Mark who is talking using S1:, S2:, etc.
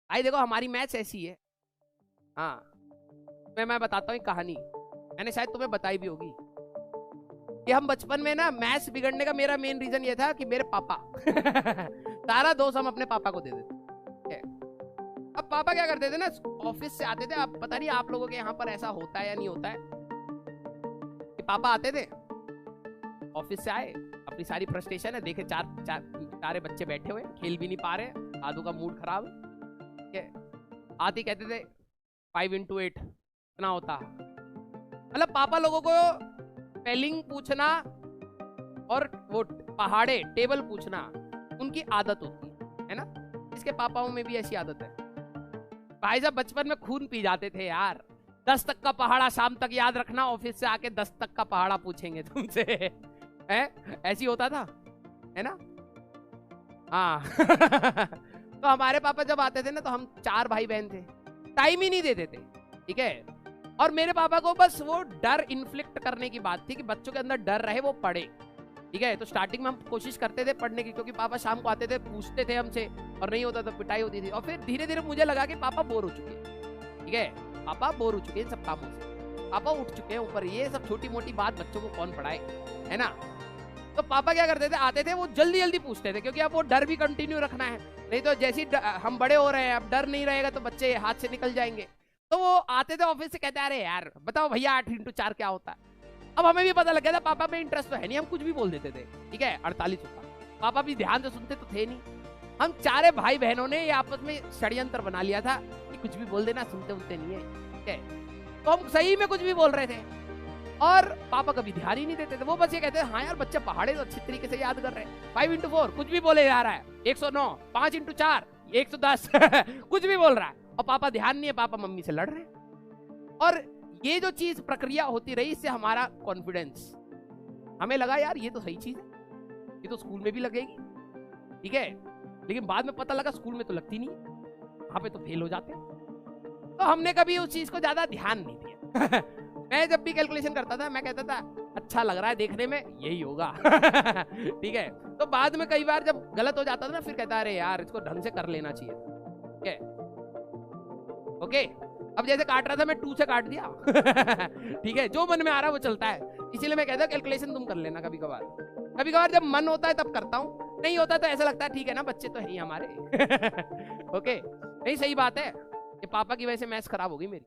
S1: भाई देखो हमारी मैथ्स ऐसी है। हाँ मैं बताता हूँ एक कहानी, मैंने शायद तुम्हें बताई भी होगी कि हम बचपन में ना मैथ्स बिगड़ने का मेरा मेन रीजन ये था कि मेरे पापा सारा दोष हम अपने पापा को दे देते। अब पापा क्या करते थे ना, ऑफिस से आते थे, आप पता नहीं आप लोगों के यहाँ पर ऐसा होता है या नहीं होता है कि पापा आते थे ऑफिस से आए, अपनी सारी फ्रस्ट्रेशन है देखे, चारे बच्चे बैठे हुए खेल भी नहीं पा रहे, आदू का मूड खराब है, आते कहते थे 5 into 8 कितना होता। मतलब पापा लोगों को स्पेलिंग पूछना और वो पहाड़े टेबल पूछना उनकी आदत होती है ना, इसके पापाओं में भी ऐसी आदत है। भाई साहब बचपन में खून पी जाते थे यार, 10 तक का पहाड़ा शाम तक याद रखना, ऑफिस से आके 10 तक का पहाड़ा पूछेंगे तुमसे है, ऐसी होता था है ना। हाँ तो हमारे पापा जब आते थे ना तो हम 4 भाई बहन थे, टाइम ही नहीं देते थे, ठीक है। और मेरे पापा को बस वो डर इन्फ्लिक्ट करने की बात थी कि बच्चों के अंदर डर रहे, वो पढ़े, ठीक है। तो स्टार्टिंग में हम कोशिश करते थे पढ़ने की, क्योंकि पापा शाम को आते थे पूछते थे हमसे, और नहीं होता तो पिटाई होती थी। और फिर धीरे धीरे मुझे लगा कि पापा बोर हो चुके हैं, ठीक है, पापा बोर हो चुके हैं सब कामों से, पापा उठ चुके हैं ऊपर, ये सब छोटी मोटी बात बच्चों को कौन पढ़ाए, है ना। तो पापा क्या करते थे, आते थे वो जल्दी जल्दी पूछते थे, क्योंकि अब वो डर भी कंटिन्यू रखना है, नहीं तो जैसे हम बड़े हो रहे हैं अब डर नहीं रहेगा तो बच्चे हाथ से निकल जाएंगे। तो वो आते थे ऑफिस से, कहते अरे यार बताओ भैया 8 into 4 क्या होता है। अब हमें भी पता लग गया था पापा में इंटरेस्ट तो है नहीं, हम कुछ भी बोल देते थे, ठीक है 48 होता, पापा भी ध्यान से सुनते तो थे नहीं। हम 4 भाई बहनों ने ये आपस में षड्यंत्र बना लिया था कि कुछ भी बोल देना, सुनते उनते नहीं है, ठीक है। तो हम सही में कुछ भी बोल रहे थे और पापा कभी ध्यान ही नहीं देते थे, वो बस ये कहते थे हाँ यार बच्चे पहाड़े तो अच्छी तरीके से याद कर रहे हैं, 5 into 4 कुछ भी बोले जा रहा है, 109, 5 into 4 110 कुछ भी बोल रहा है, और पापा ध्यान नहीं है, पापा मम्मी से लड़ रहे हैं। और ये जो चीज प्रक्रिया होती रही, इससे हमारा कॉन्फिडेंस, हमें लगा यार ये तो सही चीज है, ये तो स्कूल में भी लगेगी, ठीक है। लेकिन बाद में पता लगा स्कूल में तो लगती नहीं, वहां पे तो फेल हो जाते। तो हमने कभी उस चीज को ज्यादा ध्यान नहीं दिया मैं जब भी कैलकुलेशन करता था मैं कहता था अच्छा लग रहा है देखने में, यही होगा ठीक है। तो बाद में कई बार जब गलत हो जाता था ना, फिर कहता अरे यार इसको ढंग से कर लेना चाहिए, ठीक है ओके। अब जैसे काट रहा था मैं 2 से काट दिया ठीक है, जो मन में आ रहा है वो चलता है, इसीलिए मैं कहता हूँ कैलकुलेशन तुम कर लेना कभी कभार जब मन होता है तब करता हूँ, नहीं होता तो ऐसा लगता है ठीक है ना बच्चे तो है ही हमारे ओके। नहीं सही बात है, ये पापा की वजह से मैथ्स खराब हो गई मेरी।